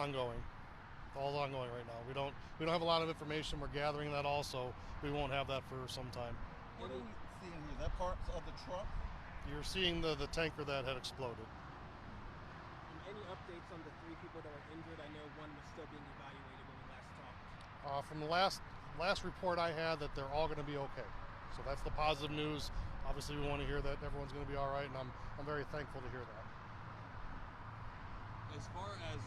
ongoing. All ongoing right now. We don't have a lot of information. We're gathering that also. We won't have that for some time. What are we seeing here? Is that parts of the truck? You're seeing the tanker that had exploded. And any updates on the 3 people that were injured? I know one was still being evaluated when we last talked. From the last report I had, that they're all going to be okay. So that's the positive news. Obviously, we want to hear that everyone's going to be all right, and I'm very thankful to hear that. As far as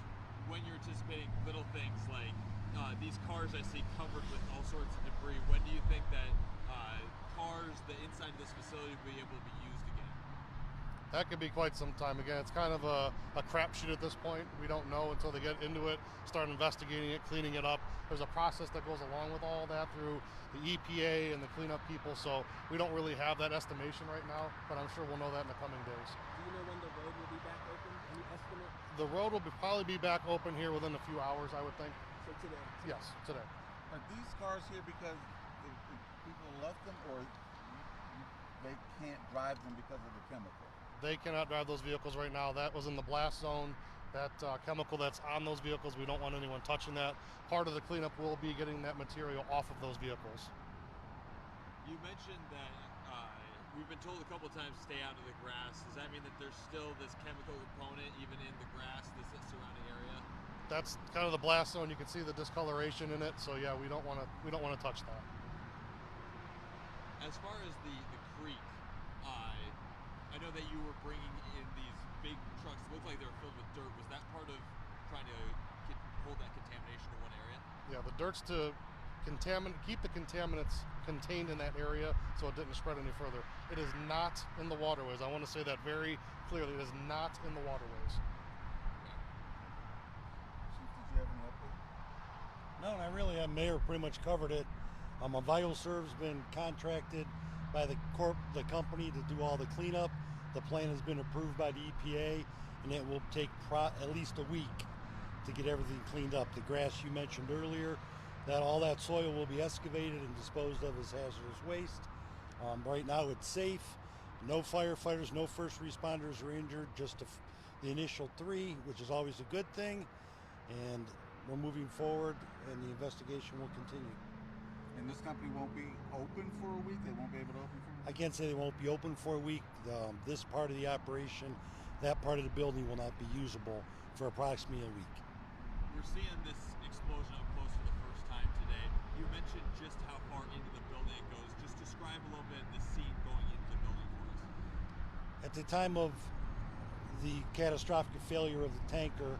when you're anticipating little things like these cars I see covered with all sorts of debris, when do you think that cars, the inside of this facility, will be able to be used again? That could be quite some time. Again, it's kind of a crapshoot at this point. We don't know until they get into it, start investigating it, cleaning it up. There's a process that goes along with all that through the EPA and the cleanup people, so we don't really have that estimation right now, but I'm sure we'll know that in the coming days. Do you know when the road will be back open? Any estimate? The road will probably be back open here within a few hours, I would think. So today? Yes, today. Are these cars here because the people left them, or they can't drive them because of the chemical? They cannot drive those vehicles right now. That was in the blast zone. That chemical that's on those vehicles, we don't want anyone touching that. Part of the cleanup will be getting that material off of those vehicles. You mentioned that we've been told a couple of times to stay out of the grass. Does that mean that there's still this chemical component even in the grass, this surrounding area? That's kind of the blast zone. You can see the discoloration in it. So yeah, we don't want to touch that. As far as the creek, I know that you were bringing in these big trucks that looked like they were filled with dirt. Was that part of trying to hold that contamination in one area? Yeah, the dirt's to keep the contaminants contained in that area so it didn't spread any further. It is not in the waterways. I want to say that very clearly. It is not in the waterways. Chief, did you have any update? No, not really. Mayor pretty much covered it. A VioServe's been contracted by the company to do all the cleanup. The plan has been approved by the EPA, and it will take at least a week to get everything cleaned up. The grass you mentioned earlier, all that soil will be excavated and disposed of as hazardous waste. Right now it's safe. No firefighters, no first responders are injured, just the initial 3, which is always a good thing. And we're moving forward, and the investigation will continue. And this company won't be open for a week? They won't be able to open for a week? I can't say they won't be open for a week. This part of the operation, that part of the building will not be usable for approximately a week. We're seeing this explosion up close for the first time today. You mentioned just how far into the building it goes. Just describe a little bit the scene going into the building for us. At the time of the catastrophic failure of the tanker,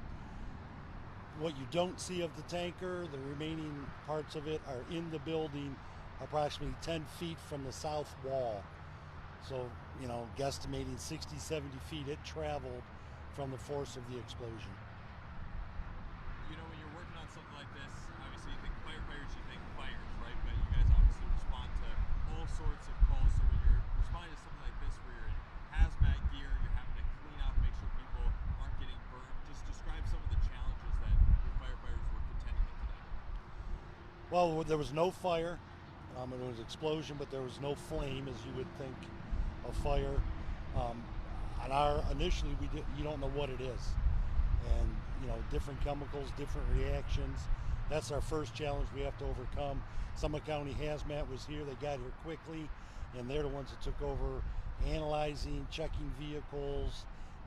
what you don't see of the tanker, the remaining parts of it are in the building approximately 10 feet from the south wall. So, guesstimating 60, 70 feet it traveled from the force of the explosion. When you're working on something like this, obviously you think firefighters, you think fires, right? But you guys obviously respond to all sorts of calls. So when you're responding to something like this where you're in hazmat gear, you're having to clean out, make sure people aren't getting burned, just describe some of the challenges that your firefighters were contending with today. Well, there was no fire. It was an explosion, but there was no flame, as you would think of fire. Initially, you don't know what it is. And, different chemicals, different reactions. That's our first challenge we have to overcome. Summit County Hazmat was here. They got here quickly, and they're the ones that took over analyzing, checking vehicles,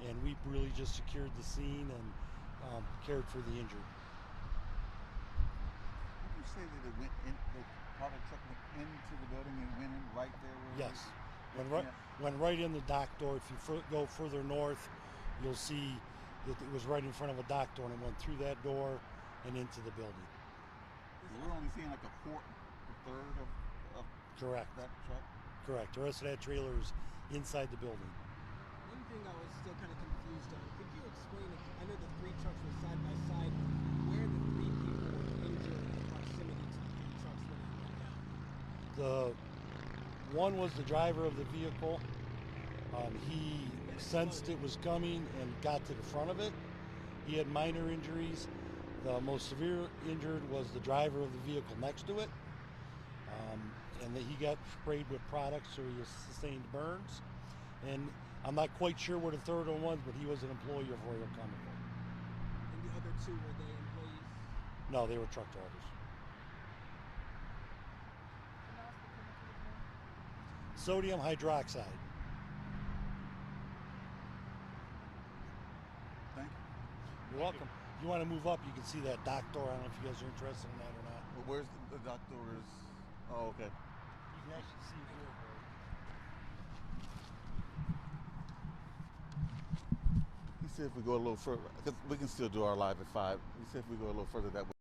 and we really just secured the scene and cared for the injured. Would you say that it went in, the part of the truck went into the building and went in right there? Yes. Went right in the dock door. If you go further north, you'll see that it was right in front of a dock door, and it went through that door and into the building. We're only seeing like a third of Correct. that truck? Correct. The rest of that trailer is inside the building. One thing I was still kind of confused on, could you explain, I know the 3 trucks were side by side, where the 3 people were injured in proximity to the 3 trucks when they went down? The one was the driver of the vehicle. He sensed it was coming and got to the front of it. He had minor injuries. The most severe injured was the driver of the vehicle next to it. And that he got sprayed with products, so he sustained burns. And I'm not quite sure where the third one was, but he was an employee of Royal Chemical. And the other two, were they employees? No, they were truck drivers. Sodium hydroxide. Thank you. You're welcome. If you want to move up, you can see that dock door. I don't know if you guys are interested in that or not. Well, where's the doctor? Oh, okay. You can actually see here. He said if we go a little further, because we can still do our live at 5. He said if we go a little further, that way.